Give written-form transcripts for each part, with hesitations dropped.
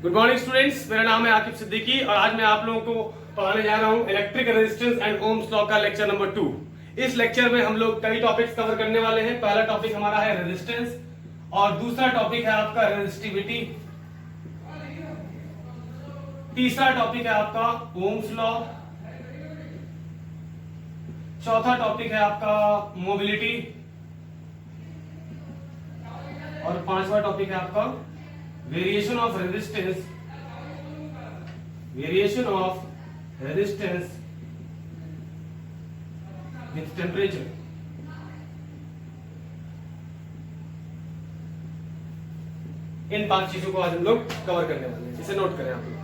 Good morning students, मेरा नाम है आकिब सिद्दीकी और आज मैं आप लोगों को पढ़ाने जा रहा हूं electric resistance and ohms law का लेक्चर नंबर 2। इस लेक्चर में हम लोग कई टॉपिक्स कवर करने वाले हैं। पहला टॉपिक हमारा है रेजिस्टेंस और दूसरा टॉपिक है आपका रेजिस्टिविटी, तीसरा टॉपिक है आपका ओम्स लॉ, चौथा टॉपिक है आपका मोबिलिटी और पांचवा टॉपिक है आपका variation of resistance with temperature. इन 5 चीजों को आज हम लोग कवर करने वाले हैं, इसे नोट करें आप लोग।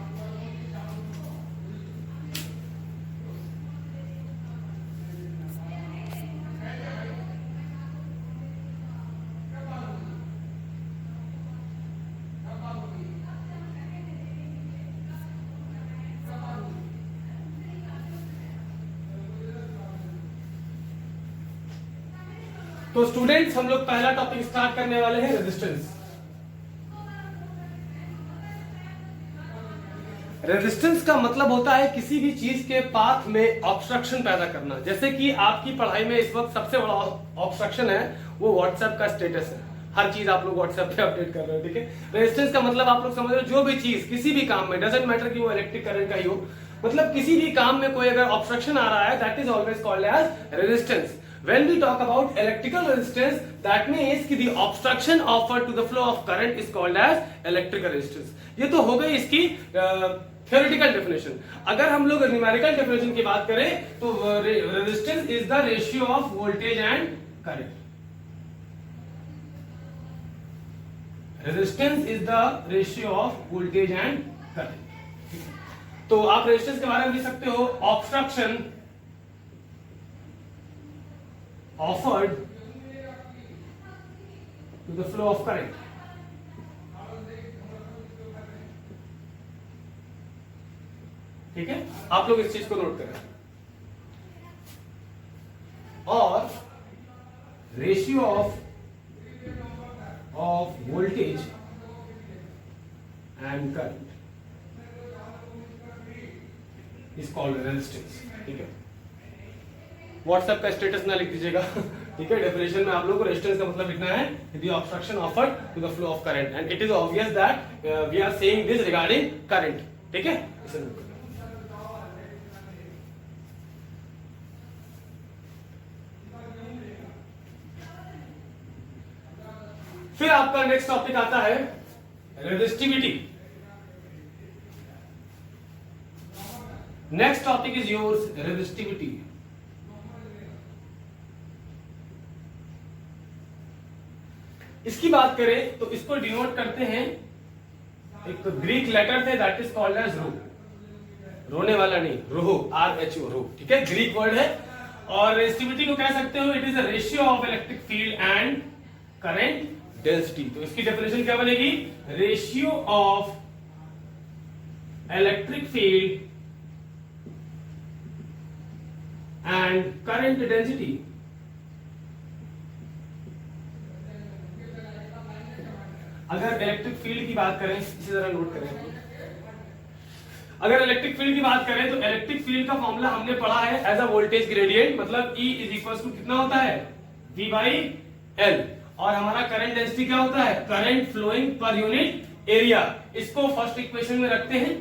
तो स्टूडेंट्स, हम लोग पहला टॉपिक स्टार्ट करने वाले हैं रेजिस्टेंस। रेजिस्टेंस का मतलब होता है किसी भी चीज के पाथ में ऑब्स्ट्रक्शन पैदा करना। जैसे कि आपकी पढ़ाई में इस वक्त सबसे बड़ा ऑब्स्ट्रक्शन है वो व्हाट्सएप का स्टेटस है। हर चीज आप लोग व्हाट्सएप पे अपडेट कर रहे हो, ठीक है। रेजिस्टेंस का मतलब आप लोग समझ रहे हो, जो भी चीज किसी भी काम में, डजंट मैटर कि वो इलेक्ट्रिक करंट का ही हो, मतलब किसी भी काम में कोई अगर ऑब्स्ट्रक्शन आ रहा है, that is always called as resistance. When we talk about electrical resistance, that means कि the obstruction offered to the flow of current is called as electrical resistance। ये तो हो गई इसकी theoretical definition। अगर हम लोग numerical definition की बात करें तो resistance is the ratio of voltage and current। Resistance is the ratio of voltage and current। तो आप resistance के बारे में लिख सकते हो obstruction offered to the flow of current। ठीक है, आप लोग इस चीज को नोट करें। और ratio of voltage and current is called resistance. ठीक है, व्हाट्सएप का स्टेटस ना लिख दीजिएगा, ठीक है। डेफिनेशन में आप लोगों को रेजिस्टेंस का मतलब लिखना है the obstruction offered to the flow of current and it is obvious that we are saying this regarding current. ठीक है, इसे नोट करें। फिर आपका नेक्स्ट टॉपिक आता है resistivity. Next topic is yours resistivity. इसकी बात करें तो इसको डिनोट करते हैं, एक तो ग्रीक लेटर थे दैट इज कॉल्ड एज रो, रोने वाला नहीं, रोहो, RHO, रो, ठीक है, ग्रीक वर्ड है। और रेजिस्टिविटी को कह सकते हो it is a ratio of electric field and current density. तो इसकी डेफिनेशन क्या बनेगी? Ratio of electric field and current density. अगर इलेक्ट्रिक फील्ड की बात करें, इसी तरह नोट करें, अगर इलेक्ट्रिक फील्ड की बात करें तो इलेक्ट्रिक फील्ड का फॉर्मूला हमने पढ़ा है एज अ वोल्टेज ग्रेडियंट, मतलब E इज इक्वल टू कितना होता है? V by L। और हमारा करंट डेंसिटी क्या होता है? Current flowing per unit area. इसको फर्स्ट इक्वेशन में रखते हैं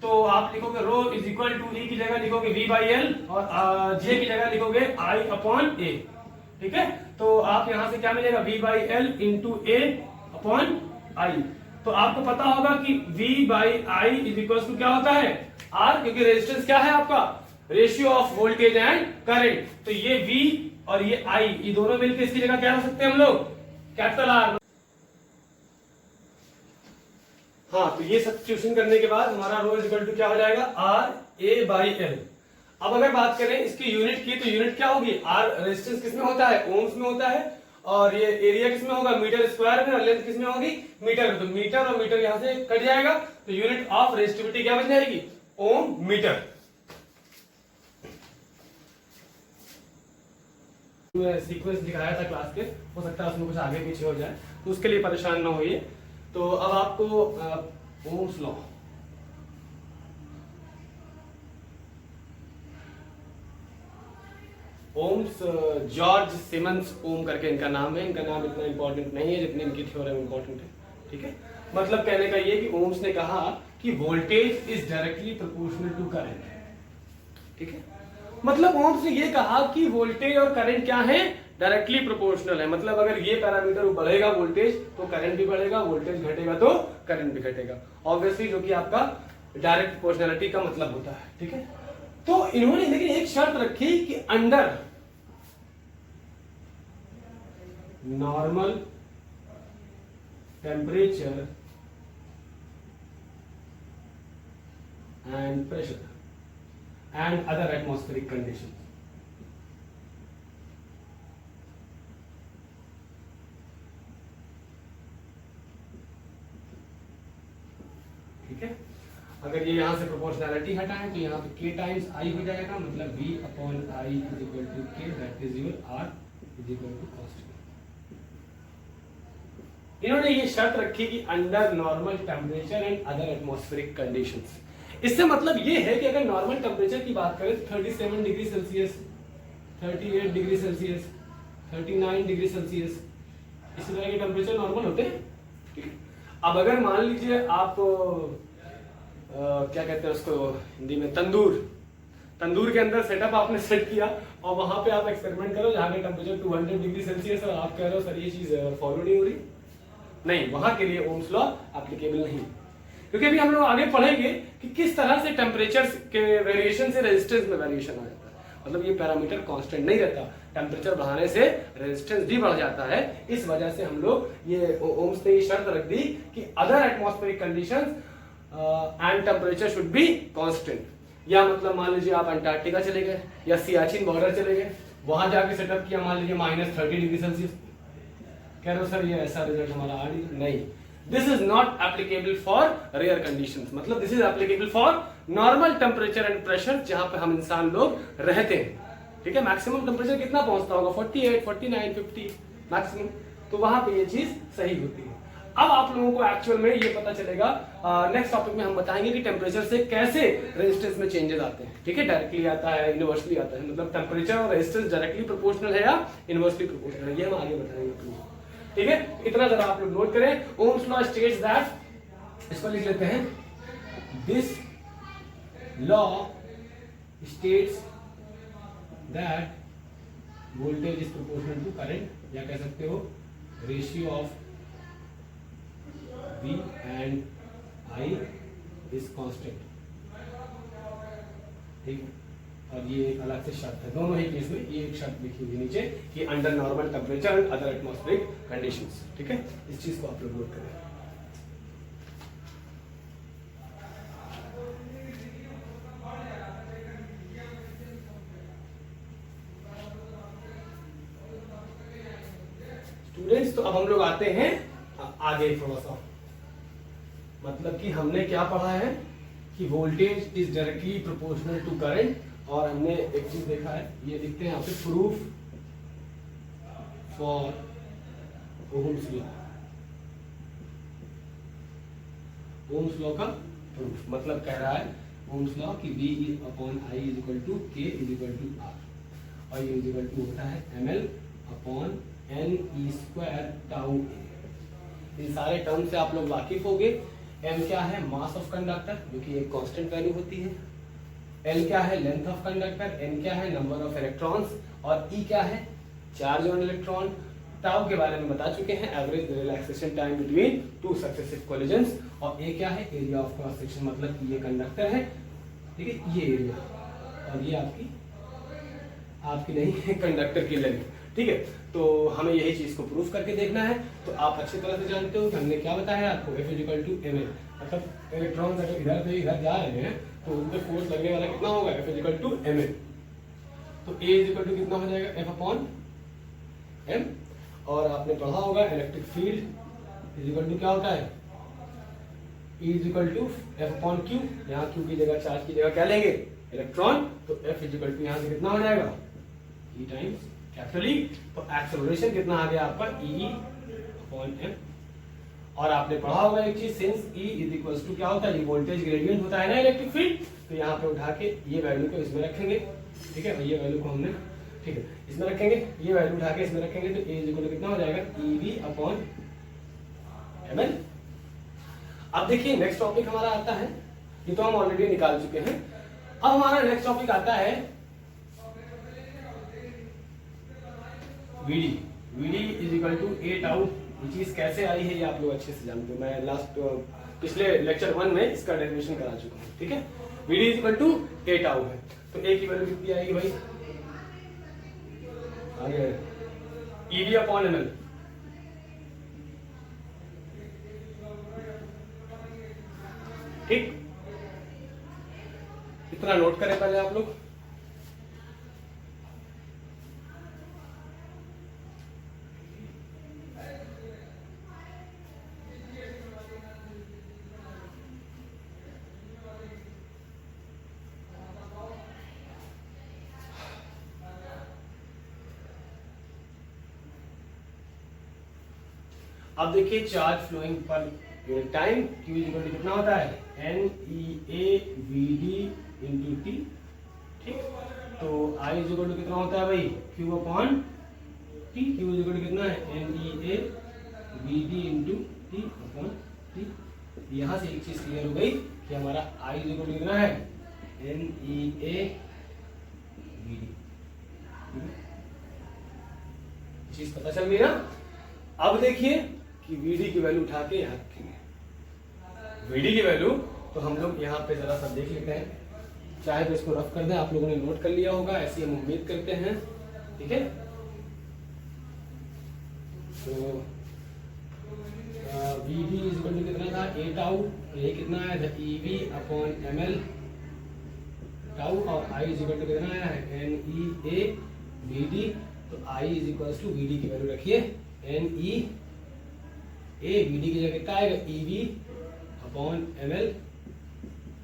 तो आप लिखोगे rho is equal to E की जगह लिखोगे V बाई L और J की जगह लिखोगे I अपॉन A। ठीक है, तो आप यहां से क्या मिलेगा? V by L into A upon I। तो आपको पता होगा कि V बाई I इज इक्वल टू क्या होता है? R, क्योंकि रेजिस्टेंस क्या है आपका? Ratio of voltage and current. तो ये V और ये I, ये दोनों मिलकर इसकी जगह क्या रख सकते हैं हम लोग? Capital R। हाँ, तो ये सब्स्टिट्यूशन करने के बाद हमारा रो इज इक्वल टू क्या हो जाएगा? R A by L। अब अगर बात करें इसकी यूनिट की, तो यूनिट क्या होगी? R रेजिस्टेंस किसमें होता है? ओम्स में होता है। और ये एरिया किसमें होगा? मीटर स्क्वायर में। और लेंथ किसमें होगी? मीटर में। तो मीटर और मीटर यहां से कट जाएगा, तो यूनिट ऑफ रेजिस्टिविटी क्या बन जाएगी? ओम मीटर। सीक्वेंस दिखाया था क्लास के, हो सकता है उसमें कुछ आगे पीछे हो जाए, तो उसके लिए परेशान ना होइए। तो अब आपको Ohm's law, Ohm's, George Simon Ohm करके इनका नाम है। इनका नाम इतना इंपॉर्टेंट नहीं है जितनी इनकी थ्योरम इंपॉर्टेंट है, ठीक है। मतलब कहने का ये कि ओम्स ने कहा कि voltage is directly proportional to current, ठीक है। मतलब ओम्स ने ये कहा कि वोल्टेज और करंट क्या है, डायरेक्टली प्रोपोर्शनल है। मतलब अगर ये पैरामीटर बढ़ेगा वोल्टेज तो करंट भी बढ़ेगा, वोल्टेज घटेगा तो करंट भी घटेगा, ऑब्वियसली, जो कि आपका डायरेक्ट प्रोपोर्शनलिटी का मतलब होता है, ठीक है। तो इन्होंने लेकिन एक शर्त रखी कि under normal temperature and pressure and other atmospheric condition, ठीक है। अगर ये यहां से प्रोपोर्शनैलिटी हटाएं तो यहां पे k टाइम्स i हो जाएगा, मतलब v upon i is equal to k, that is your r is equal to cost. इन्होंने ये शर्त रखी कि under normal temperature and other atmospheric conditions. इससे मतलब ये है कि अगर नॉर्मल टेम्परेचर की बात करें तो 37 degree Celsius, 38 degree Celsius, 39 degree Celsius, इसी तरह के टेम्परेचर नॉर्मल होते हैं, ठीक है। अब अगर मान लीजिए आप क्या कहते हैं उसको हिंदी में, तंदूर के अंदर सेटअप आपने सेट किया और वहां पे आप एक्सपेरिमेंट करो जहां का टेम्परेचर 200 डिग्री सेल्सियस और आप कह रहे हो सर ये चीज फॉलो नहीं हो रही, नहीं, वहां के लिए ओम्स लॉ एप्लीकेबल नहीं, क्योंकि अभी हम लोग आगे पढ़ेंगे कि किस तरह से टेम्परेचर के वेरिएशन से रेजिस्टेंस में वेरिएशन आ जाता है। मतलब ये पैरामीटर कांस्टेंट नहीं रहता, टेम्परेचर बढ़ाने से रेजिस्टेंस भी बढ़ जाता है। इस वजह से हम लोग ये ओम्स ने ये शर्त रख दी कि other atmospheric conditions and temperature should be constant. या मतलब मान लीजिए आप अंटार्कटिका चले गए या सियाचिन बॉर्डर चले गए, वहां जाके सेटअप किया, मान लीजिए -30 डिग्री सेल्सियस, कह रहे हो सर ये ऐसा रिजल्ट हमारा आ नहीं, this is not applicable for rare conditions. मतलब this is applicable for normal temperature and pressure जहां पे हम इंसान लोग रहते हैं, ठीक है। मैक्सिमम टेम्परेचर कितना पहुंचता होगा, 48, 49, 50 मैक्सिमम, तो वहां पे ये चीज सही होती है। अब आप लोगों को एक्चुअल में ये पता चलेगा, नेक्स्ट टॉपिक में हम बताएंगे कि टेम्परेचर से कैसे रेजिस्टेंस में चेंजेस आते हैं, ठीक है। डायरेक्टली आता है, इनवर्सली आता है, मतलब टेम्परेचर और रेजिस्टेंस डायरेक्टली प्रोपोर्शनल है या इनवर्सली प्रोपोर्शनल है, ये हम आगे बताएंगे, ठीक है। इतना जरा आप लोग नोट करें। ओम्स लॉ स्टेट्स दैट, इसको लिख लेते हैं, this law states that voltage is proportional to current, या कह सकते हो ratio of V and I is constant, ठीक है। और ये एक अलग से शर्त है, दोनों ही केस में ये एक शर्त लिखी हुई नीचे कि under normal temperature and other atmospheric conditions, ठीक है। इस चीज को आप लोग नोट करें। स्टूडेंट्स, तो अब हम लोग आते हैं आगे थोड़ा सा, मतलब कि हमने क्या पढ़ा है कि voltage is directly proportional to current, और हमने एक चीज देखा है, ये लिखते हैं यहाँ पे, proof for Ohm's law. Ohm's law का प्रूफ मतलब कह रहा है ओम्स लॉ कि V upon I is equal to K is equal to R, और ये इज इक्वल टू होता है ml upon n e square tau A। इन सारे टर्म से आप लोग वाकिफ होंगे। m क्या है, मास ऑफ कंडक्टर, जो कि एक कांस्टेंट वैल्यू होती है। l क्या है, लेंथ ऑफ कंडक्टर। n क्या है, नंबर ऑफ इलेक्ट्रॉन्स। और e क्या है, चार्ज ऑन इलेक्ट्रॉन। टाउ के बारे में बता चुके हैं, average relaxation time between two successive collisions. और a क्या है, एरिया ऑफ क्रॉस सेक्शन, मतलब कि ये कंडक्टर है, ठीक है, ये एरिया, और ये आपकी नहीं है कंडक्टर की लेंथ, ठीक है। तो हमें यही चीज को प्रूफ करके देखना है। तो आप अच्छी तरह से जानते हो कि हमने क्या बताया आपको, F is equal to ml, मतलब इलेक्ट्रॉन अगर इधर से इधर जा रहे हैं तो उन पे फोर्स लगने वाला कितना होगा, F is equal to ml। तो A इज इक्वल टू कितना हो जाएगा, F अपॉन m। और आपने पढ़ा होगा electric field is equal to क्या होता है, E is equal to F upon Q। यहाँ Q की जगह, चार्ज की जगह क्या लेंगे, इलेक्ट्रॉन। तो F इज इक्वल टू यहाँ से कितना हो जाएगा, E टाइम्स कैपिटल E। तो एक्सेलरेशन कितना आ गया आपका, E अपॉन m। और आपने पढ़ा होगा एक चीज, since E is equals to क्या होता है, ये वोल्टेज ग्रेडियंट होता है ना इलेक्ट्रिक फील्ड, तो यहाँ पे उठा के ये वैल्यू को इसमें रखेंगे, ठीक है, और ये वैल्यू को हमने, ठीक है, इसमें रखेंगे, ये वैल्यू उठा के इसमें रखेंगे, तो A इज इक्वल टू कितना हो जाएगा, EV अपॉन ml। अब देखिए नेक्स्ट टॉपिक हमारा आता है, ये तो हम ऑलरेडी निकाल चुके हैं। अब हमारा नेक्स्ट टॉपिक आता है VD। VD is equal to A tau. ये चीज कैसे आई है ये आप लोग अच्छे से जानते हो, मैं लास्ट पिछले लेक्चर 1 में इसका डेरिवेशन करा चुका हूँ, ठीक है। VD is equal to A tau है, तो A की वैल्यू कितनी आएगी भाई, आगे EV अपॉन ml, ठीक, इतना नोट करें पहले आप लोग। अब देखिए charge flowing per time Q equal to कितना होता है, NEAVD इंटू T, ठीक। तो I इक्वल टू कितना होता है भाई, Q upon T। Q equal to कितना है, NEAVD into T upon T। यहाँ से एक चीज क्लियर हो गई कि हमारा I इक्वल टू कितना है, NEAVD, चीज पता चल गई ना। अब देखिए कि VD की वैल्यू उठा के यहाँ रखेंगे, VD की वैल्यू तो हम लोग यहाँ पे जरा सा देख लेते हैं, चाहे तो इसको रफ कर दें, आप लोगों ने नोट कर लिया होगा, ऐसी हम उम्मीद करते हैं, ठीक है। तो VD इज इक्वल टू कितना था, A टाउ, ये कितना आया था, EV अपॉन ml टाउ, और I इज इक्वल टू कितना आया है, NEAVD। तो I is equal to VD की वैल्यू रखिए, NEAVD की जगह कितना आएगा, EV अपॉन ml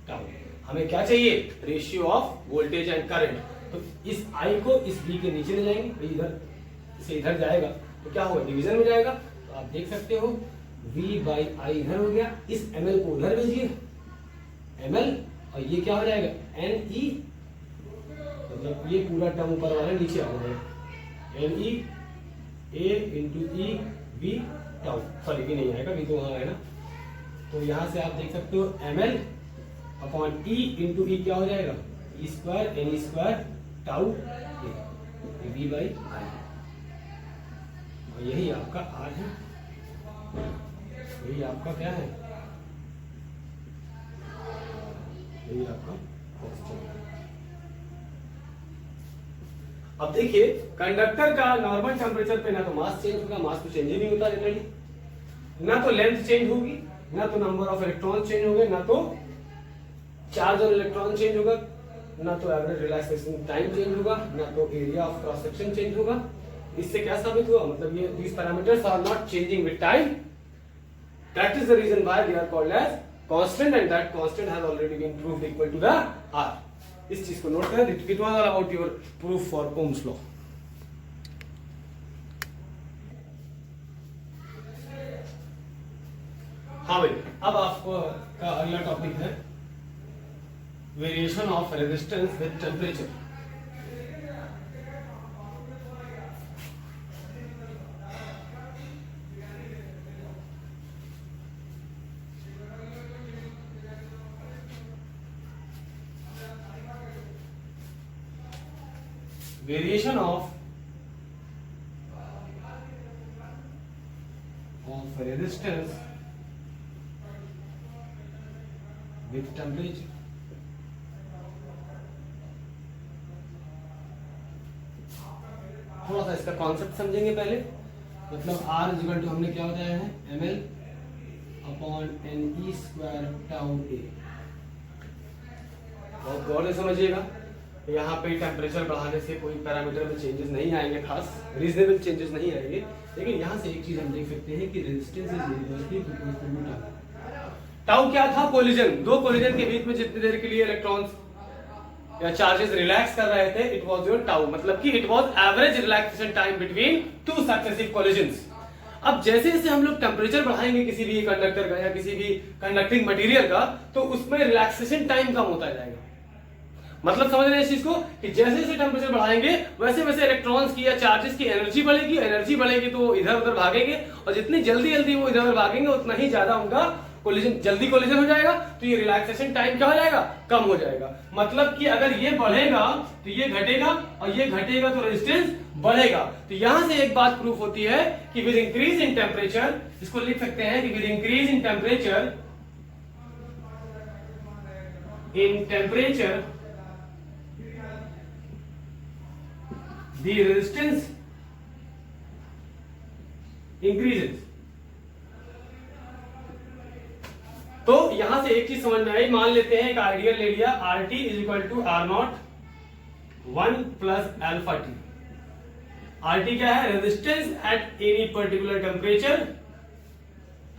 टाउ। हमें क्या चाहिए, ratio of voltage and current. तो इस I को इस V के नीचे ले जाएंगे, इधर से इधर जाएगा तो क्या होगा, डिवीजन में जाएगा। तो आप देख सकते हो V बाई I इधर हो गया, इस ml को उधर भेजिए ml, और ये क्या हो जाएगा, NE, मतलब ये पूरा टर्म ऊपर वाला नीचे आ जाएगा, NE A into E V tau, sorry V नहीं आएगा, V तो वहां है ना। तो यहां से आप देख सकते हो ml upon E into E क्या हो जाएगा, E square NE square tau A, V बाई I, और यही आपका R है, यही आपका क्या है, यही आपका क्वेश्चन है। अब देखिए कंडक्टर का नॉर्मल टेम्परेचर पे ना तो मास चेंज होगा, मास तो चेंज ही नहीं होता जनरली, ना तो लेंथ चेंज होगी, ना तो नंबर ऑफ इलेक्ट्रॉन चेंज होंगे, ना तो चार्ज और इलेक्ट्रॉन चेंज होगा, ना तो एवरेज रिलैक्सेशन टाइम चेंज होगा, ना तो area of cross section change होगा। इससे क्या साबित हुआ, मतलब ये these parameters are not changing with time, that is the reason why they are called as constant, and that constant has already been proved equal to the R। इस चीज को नोट करें, it was all about your proof for Ohm's law. हाँ भाई, अब आपको का अगला टॉपिक है variation of resistance with temperature. Variation of resistance with temperature। थोड़ा सा इसका कॉन्सेप्ट समझेंगे पहले। मतलब R इक्वल टू हमने क्या बताया है, ml upon NE square tau A। बहुत गौर से समझिएगा, यहाँ पे टेम्परेचर बढ़ाने से कोई पैरामीटर में चेंजेस नहीं आएंगे, खास रीजनेबल चेंजेस नहीं आएंगे, लेकिन यहाँ से एक चीज हम देख सकते हैं कि resistance is universally proportional to tau. Tau क्या था, कोलिजन, दो कोलिजन के बीच में जितनी देर के लिए इलेक्ट्रॉन्स या चार्जेस रिलैक्स कर रहे थे, इट वाज योर टाउ, मतलब कि it was average relaxation time between two successive collisions. अब जैसे जैसे हम लोग टेम्परेचर बढ़ाएंगे किसी भी कंडक्टर का या किसी भी कंडक्टिंग मटेरियल का, तो उसमें रिलैक्सेशन टाइम कम होता जाएगा। मतलब समझ रहे हैं इस चीज को कि जैसे जैसे टेम्परेचर बढ़ाएंगे वैसे वैसे इलेक्ट्रॉन्स की या चार्जेस की एनर्जी बढ़ेगी, एनर्जी बढ़ेगी तो वो इधर उधर भागेंगे, और जितनी जल्दी जल्दी वो इधर उधर भागेंगे उतना ही ज्यादा उनका कोलिजन, जल्दी कोलिजन हो जाएगा, तो ये रिलैक्सेशन टाइम क्या हो जाएगा, कम हो जाएगा। मतलब कि अगर ये बढ़ेगा तो ये घटेगा, और ये घटेगा तो रेजिस्टेंस बढ़ेगा। तो यहां से एक बात प्रूफ होती है कि विद इंक्रीज इन टेम्परेचर, इसको लिख सकते हैं कि with increase in temperature, the resistance increases। तो यहां से एक चीज समझ में आई, मान लेते हैं एक आइडियल ले लिया, RT is equal to R0 1 plus alpha T. RT क्या है, resistance at any particular temperature,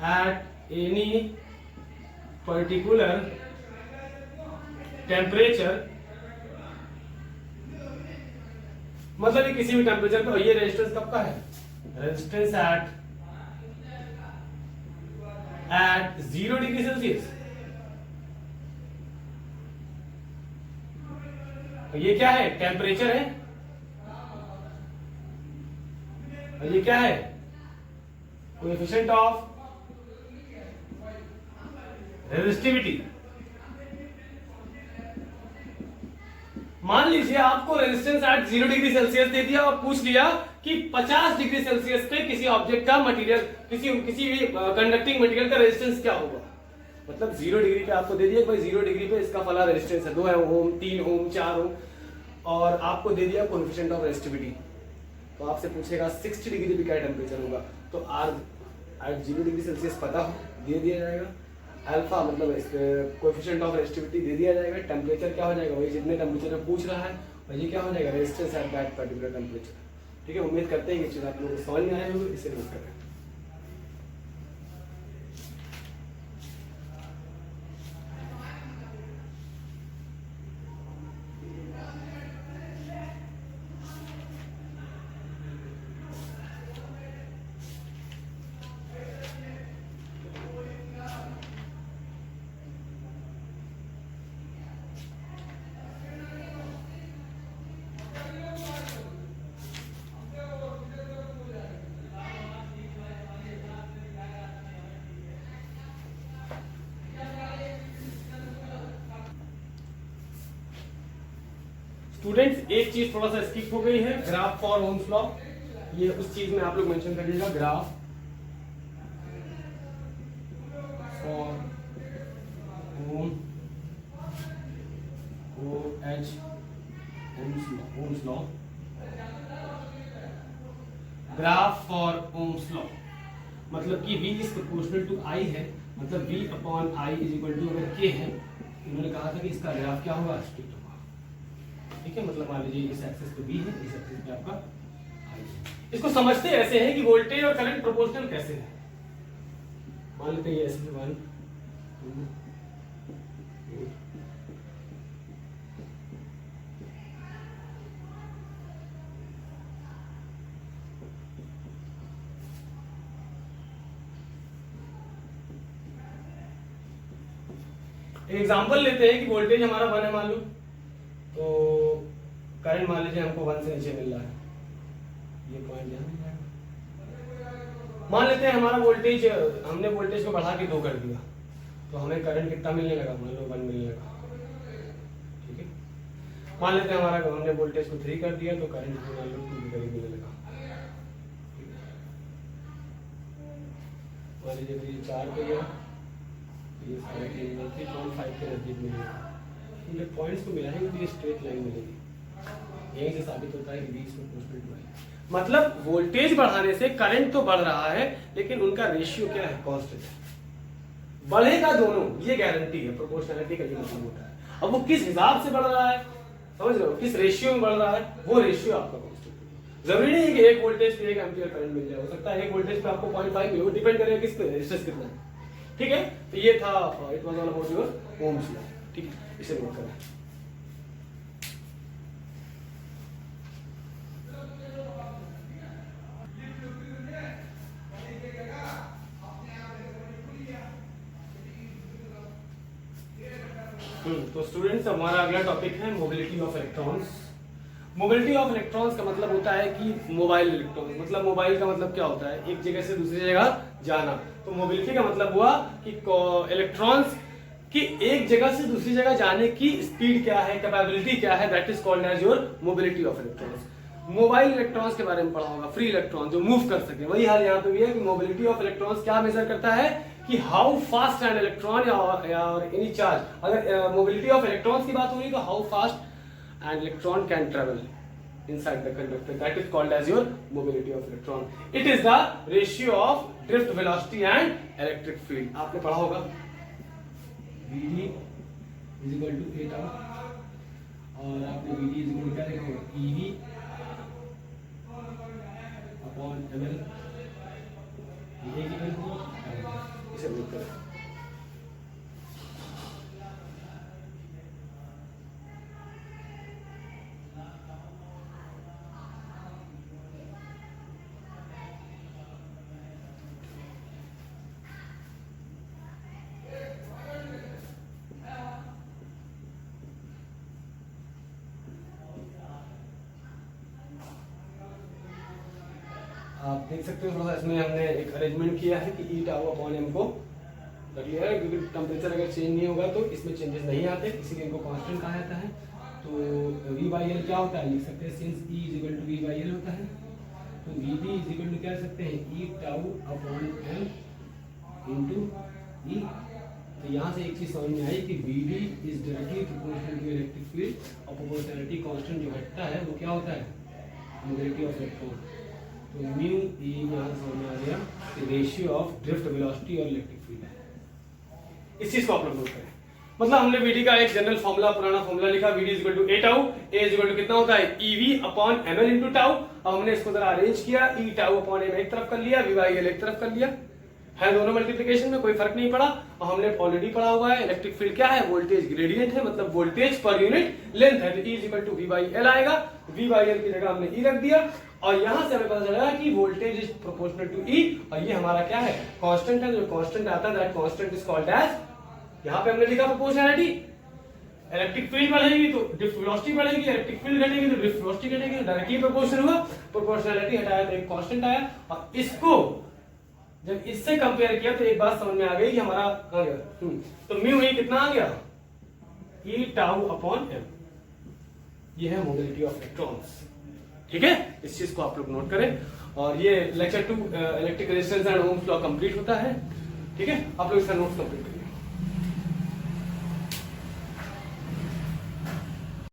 at any particular temperature, मतलब ये किसी भी टेम्परेचर पे, और ये रेजिस्टेंस कब का है, रेजिस्टेंस एट 0 डिग्री सेल्सियस। तो ये क्या है, टेम्परेचर है, और ये क्या है, कोएफिशिएंट ऑफ रेजिस्टिविटी। मान लीजिए आपको रेजिस्टेंस एट 0 डिग्री सेल्सियस दे दिया और पूछ लिया कि 50 डिग्री सेल्सियस पे किसी ऑब्जेक्ट का मटेरियल, किसी भी कंडक्टिंग मटेरियल का रेजिस्टेंस क्या होगा। मतलब 0 डिग्री पे आपको दे दिया कि भाई 0 डिग्री पे इसका फला रेजिस्टेंस है, 2 ओम, 3 ओम, 4 ओम, और आपको दे दिया कोएफिशिएंट ऑफ रेजिस्टिविटी। तो आपसे पूछेगा 60 डिग्री पे क्या टेम्परेचर होगा, तो R एट 0 डिग्री सेल्सियस पता दे दिया जाएगा, अल्फा मतलब कोएफिशिएंट ऑफ रेजिस्टिविटी दे दिया जाएगा, टेम्परेचर क्या हो जाएगा, वही जितने टेम्परेचर में पूछ रहा है वही क्या हो जाएगा, resistance at that particular temperature. ठीक है, उम्मीद करते हैं कि चीज आप लोगों को समझ में आए होंगे, इसे नोट करें। स्टूडेंट्स एक चीज थोड़ा सा स्किप हो गई है, ग्राफ फॉर ओम्स लॉ, ये उस चीज में आप लोग मेंशन करिएगा, graph for Ohm, OH Ohm's law, graph for Ohm's law, मतलब कि V is proportional to I है, मतलब V upon I is equal to अगर K है, इन्होंने कहा था कि इसका ग्राफ क्या होगा, स्ट्रिक्ट होगा। ठीक है, मतलब मान लीजिए इस एक्सिस पे B है, इस एक्सिस पे आपका I है। इसको समझते ऐसे हैं कि वोल्टेज और करंट प्रोपोर्शनल कैसे है। मान लेते हैं ये ऐसे 1 2 एग्जाम्पल लेते हैं कि वोल्टेज हमारा 1 है मान लो, तो करंट मान लीजिए हमको 1 से नीचे मिल रहा है, ये पॉइंट यहाँ मिल जाएगा। मान लेते हैं हमारा वोल्टेज, हमने वोल्टेज को बढ़ा के 2 कर दिया, तो हमें करंट कितना मिलने लगा, मान लो 1 मिलने लगा। ठीक है, मान लेते हैं हमारा हमने वोल्टेज को 3 कर दिया, तो करंट को मान लो 2 के करीब मिलने लगा। मान लीजिए ये 4 पे गया, ये 3.5 के नजदीक मिलेगा। पॉइंट्स को मिलाएंगे तो ये स्ट्रेट लाइन मिलेगी। यही से साबित होता है कि बीच में प्रोपोर्शनल टू I। मतलब वोल्टेज बढ़ाने से करंट तो बढ़ रहा है, लेकिन उनका रेशियो क्या है, कांस्टेंट है। बढ़ेगा दोनों, ये गारंटी है, प्रोपोर्शनलिटी का ये मतलब होता है। अब वो किस हिसाब से बढ़ रहा है, समझ रहे हो, किस रेशियो में बढ़ रहा है, वो रेशियो आपका कांस्टेंट है। जरूरी नहीं है कि 1 वोल्टेज पे 1 एम्पीयर करंट मिल जाए, हो सकता है 1 वोल्टेज पे आपको 0.5 मिले, वो डिपेंड करेगा किस पे, रेजिस्टेंस कितना है। ठीक है, तो ये था it was all about your Ohm's law. ठीक है, इसे नोट करें। तो स्टूडेंट्स हमारा अगला टॉपिक है mobility of electrons. Mobility of electrons का मतलब होता है कि मोबाइल इलेक्ट्रॉन, मतलब मोबाइल का मतलब क्या होता है, एक जगह से दूसरी जगह जाना। तो मोबिलिटी का मतलब हुआ कि इलेक्ट्रॉन्स कि एक जगह से दूसरी जगह जाने की स्पीड क्या है, कैपेबिलिटी क्या है, that is called as your mobility of electrons. Mobile electrons के बारे में पढ़ा होगा, फ्री इलेक्ट्रॉन जो मूव कर सके। वही हाल यहाँ पे भी है कि मोबिलिटी ऑफ इलेक्ट्रॉन्स क्या मेजर करता है कि हाउ फास्ट एन इलेक्ट्रॉन या एनी चार्ज, अगर मोबिलिटी ऑफ इलेक्ट्रॉन्स की बात हो रही तो how fast an electron can travel inside the conductor, that is called as your mobility of electron. It is the ratio of drift velocity and electric field. आपने पढ़ा होगा Vd is equal to 8 और आपने Vd is equal to क्या लिखा होगा Ev upon ml, ये equal to इसे लिख करें। आप देख सकते हो थोड़ा सा इसमें हमने एक अरेंजमेंट किया है कि ई टाउ अपॉन एम को रख लिया है, क्योंकि टेम्परेचर अगर चेंज नहीं होगा तो इसमें चेंजेस नहीं आते, इसीलिए इनको कांस्टेंट कहा जाता है। तो वी बाई एल क्या होता है, लिख सकते हैं since E is equal to V by L होता है, तो V B is equal to क्या सकते हैं E tau upon M into E. तो यहाँ से एक चीज समझ में आई कि V B is directly proportional to electric field और प्रोपोर्शनैलिटी कांस्टेंट जो घटता है वो क्या होता है मोबिलिटी ऑफ इलेक्ट्रॉन। तो म्यू ई यहाँ समझ में आ गया कि रेशियो ऑफ ड्रिफ्ट वेलोसिटी और इलेक्ट्रिक फील्ड है। इस चीज को आप लोग नोट करें, मतलब हमने वीडी का एक जनरल फॉर्मूला, पुराना फॉर्मूला लिखा, VD is equal to A tau, A is equal to कितना होता है EV upon ML into tau. अब हमने इसको जरा अरेंज किया, ई टाउ अपॉन एम एक तरफ कर लिया, वी बाई एल एक तरफ कर लिया, है दोनों मल्टीप्लिकेशन में कोई फर्क नहीं पड़ा। और हमने ऑलरेडी पढ़ा हुआ है इलेक्ट्रिक फील्ड क्या है, वोल्टेज ग्रेडियंट है, मतलब वोल्टेज पर यूनिट लेंथ है, तो E is equal to V by L आएगा, वी बाई एल की जगह हमने ई रख दिया और यहां से हमें पता चला कि वोल्टेज इज प्रोपोर्शनल टू ई और ये हमारा क्या है कांस्टेंट है। जो कांस्टेंट आता है that constant is called as, यहां पे हमने लिखा प्रोपोर्शनैलिटी। इलेक्ट्रिक फील्ड बढ़ेगी तो ड्रिफ्ट वेलोसिटी बढ़ेगी, इलेक्ट्रिक फील्ड घटेगी तो ड्रिफ्ट वेलोसिटी घटेगी, डायरेक्टली प्रोपोर्शनल हुआ। प्रोपोर्शनैलिटी हटाया तो एक कांस्टेंट आया और इसको जब इससे कंपेयर किया तो एक बात समझ में आ गई कि हमारा कहां गया, तो म्यू ई कितना आ गया ई टाउ अपॉन एम। ये है मोबिलिटी ऑफ इलेक्ट्रॉन्स, ठीक है। इस चीज को आप लोग नोट करें और ये lecture 2 electric resistance and Ohm's law complete होता है, ठीक है। आप लोग इसका नोट्स कंप्लीट करिए।